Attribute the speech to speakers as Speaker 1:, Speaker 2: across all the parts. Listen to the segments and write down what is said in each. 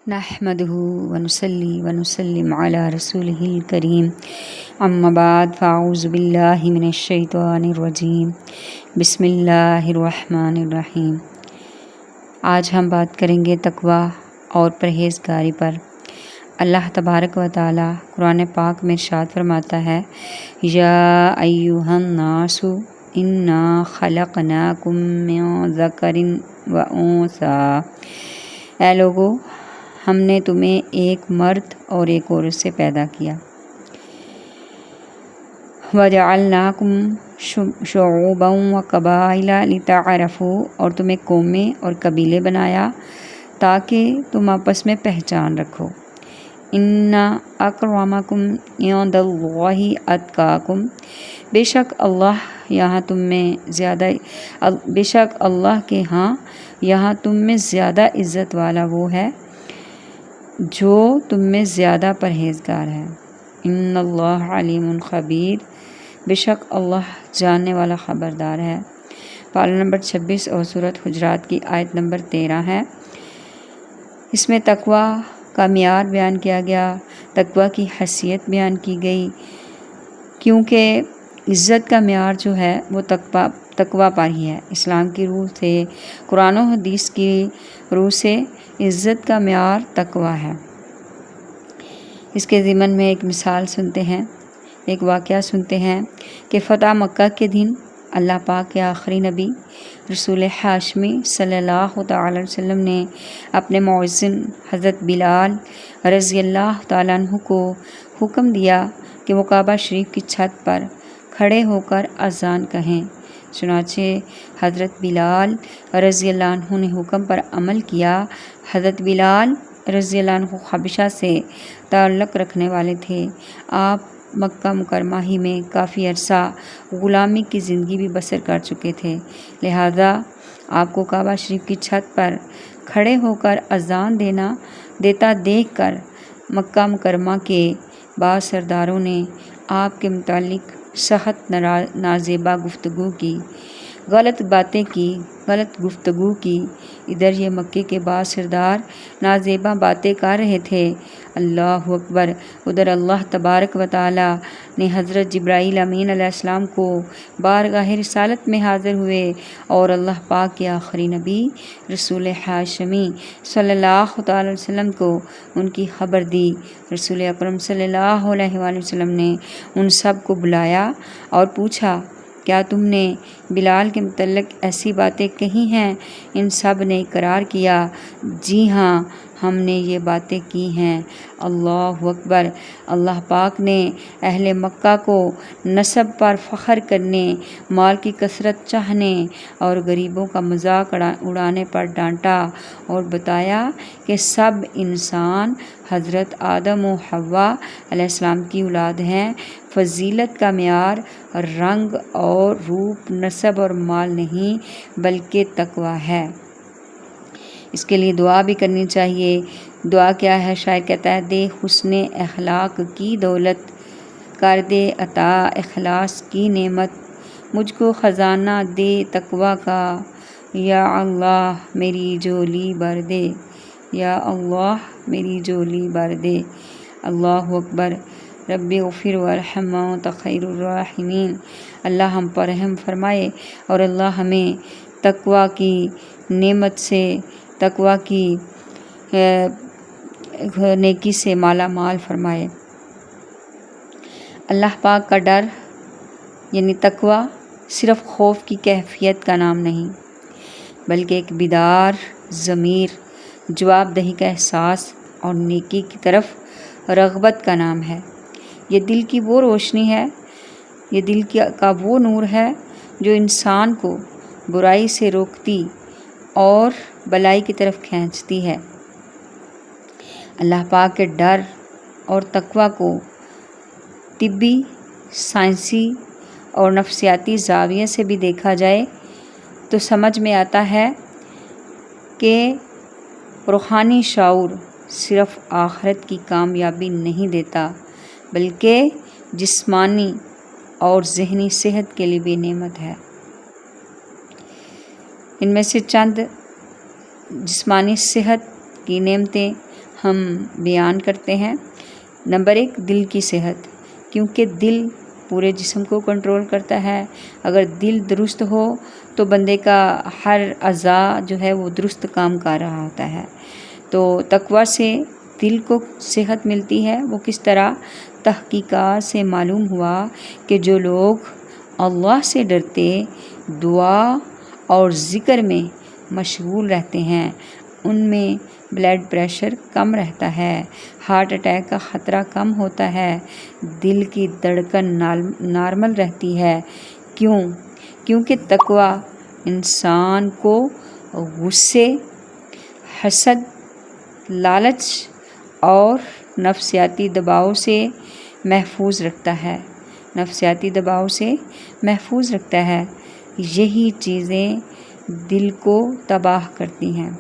Speaker 1: نحمده ونصلي ونسلم على رسوله الكريم اما بعد فاعوذ باللہ من الشیطان الرجیم بسم اللہ الرحمن الرحیم۔ آج ہم بات کریں گے تقوی اور پرہیزگاری پر۔ اللہ تبارک و تعالی قرآن پاک میں ارشاد فرماتا ہے، یا ایھا الناس انا خلقناکم من ذکر و انثی، اے لوگو ہم نے تمہیں ایک مرد اور ایک عورت سے پیدا کیا۔ وَجَعَلْنَاكُمْ شُعُوبًا وَقَبَائِلَ لِتَعَارَفُوا، اور تمہیں قومیں اور قبیلے بنایا تاکہ تم آپس میں پہچان رکھو۔ اِنَّ أَكْرَمَكُمْ عِندَ اللہِ أَتْقَاكُمْ، بے شک اللہ کے ہاں یہاں تم میں زیادہ عزت والا وہ ہے جو تم میں زیادہ پرہیزگار ہے۔ ان اللہ علیم خبیر، بے شک اللہ جاننے والا خبردار ہے۔ پارہ نمبر 26 اور سورۃ حجرات کی آیت نمبر 13 ہے۔ اس میں تقوی کا معیار بیان کیا گیا، تقوی کی حیثیت بیان کی گئی، کیونکہ عزت کا معیار جو ہے وہ تقوی پر ہی ہے۔ اسلام کی روح سے، قرآن و حدیث کی روح سے عزت کا معیار تقوی ہے۔ اس کے ضمن میں ایک مثال سنتے ہیں، ایک واقعہ سنتے ہیں کہ فتح مکہ کے دن اللہ پاک کے آخری نبی رسول ہاشمی صلی اللہ تعالی علیہ وسلم نے اپنے مؤذن حضرت بلال رضی اللہ تعالیٰ عنہ کو حکم دیا کہ وہ کعبہ شریف کی چھت پر کھڑے ہو کر اذان کہیں۔ چنانچہ حضرت بلال رضی اللہ عنہ نے حکم پر عمل کیا۔ حضرت بلال رضی اللہ عنہ حبشہ سے تعلق رکھنے والے تھے۔ آپ مکہ مکرمہ ہی میں کافی عرصہ غلامی کی زندگی بھی بسر کر چکے تھے، لہذا آپ کو کعبہ شریف کی چھت پر کھڑے ہو کر اذان دیتا دیکھ کر مکہ مکرمہ کے بعض سرداروں نے آپ کے متعلق سخت نازیبا گفتگو کی، غلط گفتگو کی۔ ادھر یہ مکے کے بعض سردار نازیبا باتیں کر رہے تھے، اللہ اکبر، ادھر اللہ تبارک و تعالی نے حضرت جبرائیل امین علیہ السلام کو بارگاہ رسالت میں حاضر ہوئے اور اللہ پاک کے آخری نبی رسول ہاشمی صلی اللہ تعالی وسلم کو ان کی خبر دی۔ رسول اکرم صلی اللہ علیہ وآلہ وسلم نے ان سب کو بلایا اور پوچھا، کیا تم نے بلال کے متعلق ایسی باتیں کہی ہیں؟ ان سب نے اقرار کیا، جی ہاں ہم نے یہ باتیں کی ہیں۔ اللہ اکبر۔ اللہ پاک نے اہل مکہ کو نسب پر فخر کرنے، مال کی کثرت چاہنے اور غریبوں کا مذاق اڑانے پر ڈانٹا اور بتایا کہ سب انسان حضرت آدم و حوا علیہ السلام کی اولاد ہیں۔ فضیلت کا معیار رنگ اور روپ، نسب اور مال نہیں بلکہ تقوی ہے۔ اس کے لیے دعا بھی کرنی چاہیے۔ دعا کیا ہے؟ شاعر کہتا ہے، دے حسن اخلاق کی دولت، کر دے عطا اخلاص کی نعمت، مجھ کو خزانہ دے تقوی کا، یا اللہ میری جھولی بھر دے، یا اللہ میری جھولی بھر دے۔ اللہ اکبر۔ رب اغفر وارحم وانت خیر الراحمین، اللہ ہم پر رحم فرمائے اور اللہ ہمیں تقوی کی نعمت سے، تقوی کی نیکی سے مالا مال فرمائے۔ اللہ پاک کا ڈر یعنی تقوی صرف خوف کی کیفیت کا نام نہیں، بلکہ ایک بیدار ضمیر، جواب دہی کا احساس اور نیکی کی طرف رغبت کا نام ہے۔ یہ دل کی وہ روشنی ہے، یہ دل کا وہ نور ہے جو انسان کو برائی سے روکتی اور بلائی کی طرف کھینچتی ہے۔ اللہ پاک کے ڈر اور تقوی کو طبی، سائنسی اور نفسیاتی زاویے سے بھی دیکھا جائے تو سمجھ میں آتا ہے کہ روحانی شعور صرف آخرت کی کامیابی نہیں دیتا بلکہ جسمانی اور ذہنی صحت کے لیے بھی نعمت ہے۔ ان میں سے چند جسمانی صحت کی نعمتیں ہم بیان کرتے ہیں۔ نمبر 1 دل کی صحت، کیونکہ دل پورے جسم کو کنٹرول کرتا ہے۔ اگر دل درست ہو تو بندے کا ہر اعضاء جو ہے وہ درست کام کر رہا ہوتا ہے۔ تو تقویٰ سے دل کو صحت ملتی ہے۔ وہ کس طرح؟ تحقیقات سے معلوم ہوا کہ جو لوگ اللہ سے ڈرتے، دعا اور ذکر میں مشغول رہتے ہیں، ان میں بلڈ پریشر کم رہتا ہے، ہارٹ اٹیک کا خطرہ کم ہوتا ہے، دل کی دھڑکن نارمل رہتی ہے۔ کیونکہ تقویٰ انسان کو غصے، حسد، لالچ اور نفسیاتی دباؤ سے محفوظ رکھتا ہے۔ یہی چیزیں دل کو تباہ کرتی ہیں۔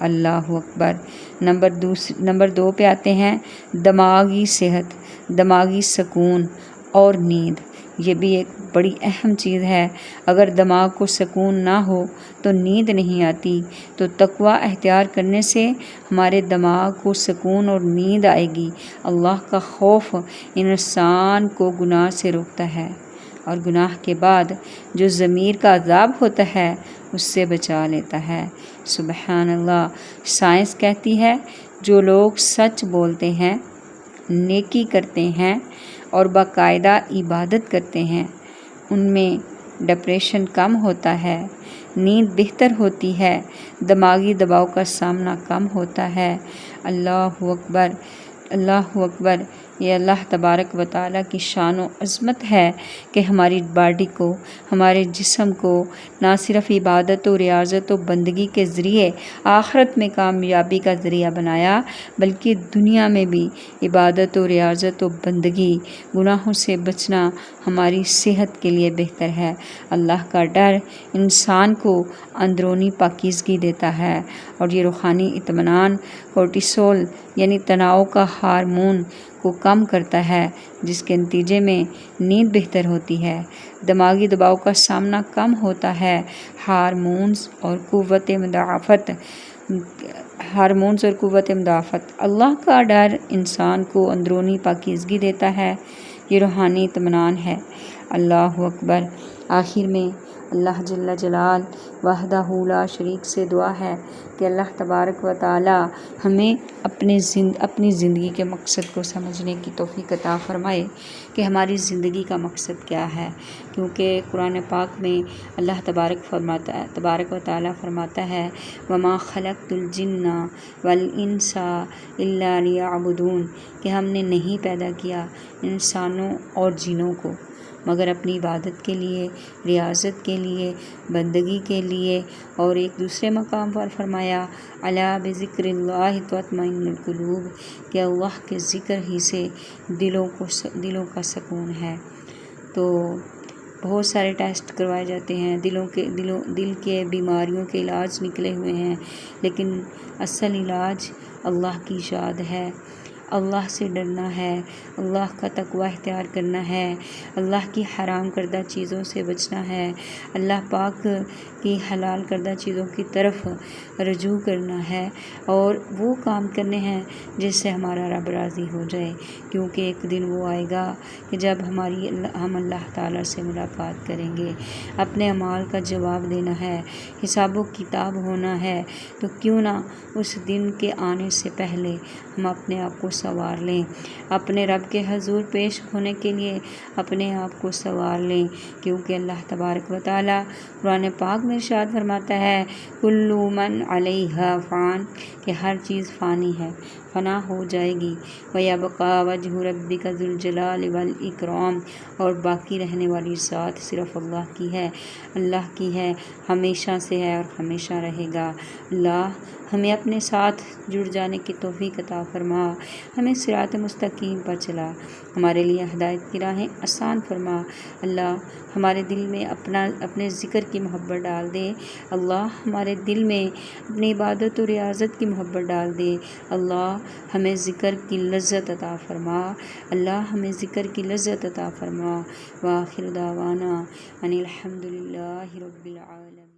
Speaker 1: اللہ اکبر۔ نمبر 2 پہ آتے ہیں، دماغی صحت، دماغی سکون اور نیند۔ یہ بھی ایک بڑی اہم چیز ہے۔ اگر دماغ کو سکون نہ ہو تو نیند نہیں آتی، تو تقویٰ اختیار کرنے سے ہمارے دماغ کو سکون اور نیند آئے گی۔ اللہ کا خوف انسان کو گناہ سے روکتا ہے، اور گناہ کے بعد جو ضمیر کا عذاب ہوتا ہے اس سے بچا لیتا ہے۔ سبحان اللہ۔ سائنس کہتی ہے جو لوگ سچ بولتے ہیں، نیکی کرتے ہیں اور باقاعدہ عبادت کرتے ہیں، ان میں ڈپریشن کم ہوتا ہے، نیند بہتر ہوتی ہے، دماغی دباؤ کا سامنا کم ہوتا ہے۔ اللہ اکبر، اللہ اکبر۔ یہ اللہ تبارک و تعالیٰ کی شان و عظمت ہے کہ ہماری باڈی کو، ہمارے جسم کو نہ صرف عبادت و ریاضت و بندگی کے ذریعے آخرت میں کامیابی کا ذریعہ بنایا، بلکہ دنیا میں بھی عبادت و ریاضت و بندگی، گناہوں سے بچنا ہماری صحت کے لیے بہتر ہے۔ اللہ کا ڈر انسان کو اندرونی پاکیزگی دیتا ہے، اور یہ روحانی اطمینان، کورٹیسول یعنی تناؤ کا ہارمون کو کم کرتا ہے، جس کے نتیجے میں نیند بہتر ہوتی ہے، دماغی دباؤ کا سامنا کم ہوتا ہے، ہارمونز اور قوت مدافعت۔ اللہ کا ڈر انسان کو اندرونی پاکیزگی دیتا ہے، یہ روحانی اطمینان ہے۔ اللہ اکبر۔ آخر میں اللہ جل جلال وحدہ لا شریک سے دعا ہے کہ اللہ تبارک و تعالی ہمیں اپنی زندگی کے مقصد کو سمجھنے کی توفیق عطا فرمائے کہ ہماری زندگی کا مقصد کیا ہے، کیونکہ قرآن پاک میں اللہ تبارک و تعالی فرماتا ہے وَمَا خَلَقْتُ الْجِنَّ وَالْإِنسَ إِلَّا لِيَعْبُدُونِ، کہ ہم نے نہیں پیدا کیا انسانوں اور جنوں کو مگر اپنی عبادت کے لیے، ریاضت کے لیے، بندگی کے لیے۔ اور ایک دوسرے مقام پر فرمایا الا بذکر اللہ تطمئن القلوب، کہ اللہ کے ذکر ہی سے دلوں کا سکون ہے۔ تو بہت سارے ٹیسٹ کروائے جاتے ہیں، دل کے بیماریوں کے علاج نکلے ہوئے ہیں، لیکن اصل علاج اللہ کی یاد ہے، اللہ سے ڈرنا ہے، اللہ کا تقوی اختیار کرنا ہے، اللہ کی حرام کردہ چیزوں سے بچنا ہے، اللہ پاک کی حلال کردہ چیزوں کی طرف رجوع کرنا ہے، اور وہ کام کرنے ہیں جس سے ہمارا رب راضی ہو جائے، کیونکہ ایک دن وہ آئے گا کہ جب ہم اللہ تعالیٰ سے ملاقات کریں گے، اپنے اعمال کا جواب دینا ہے، حساب و کتاب ہونا ہے، تو کیوں نہ اس دن کے آنے سے پہلے ہم اپنے آپ کو سنوار لیں، اپنے رب کے حضور پیش ہونے کے لیے اپنے آپ کو سنوار لیں، کیونکہ اللہ تبارک و تعالیٰ قرآن پاک میں ارشاد فرماتا ہے کل من علیہا فان، کہ ہر چیز فانی ہے، فنا ہو جائے گی، وَيَبْقَى وَجْهُ رَبِّكَ ذُو الْجَلَالِ وَالْإِكْرَامِ، اور باقی رہنے والی ذات صرف اللہ کی ہے، ہمیشہ سے ہے اور ہمیشہ رہے گا۔ اللہ ہمیں اپنے ساتھ جڑ جانے کی توفیق عطا فرما، ہمیں صراط مستقیم پر چلا، ہمارے لیے ہدایت کی راہیں آسان فرما۔ اللہ ہمارے دل میں اپنے ذکر کی محبت ڈال دے، اللہ ہمارے دل میں اپنی عبادت و ریاضت کی محبت ڈال دے، اللہ ہمیں ذکر کی لذت عطا فرما، اللہ ہمیں ذکر کی لذت عطا فرما۔ وآخر دعوانا ان الحمد للہ رب العالمین۔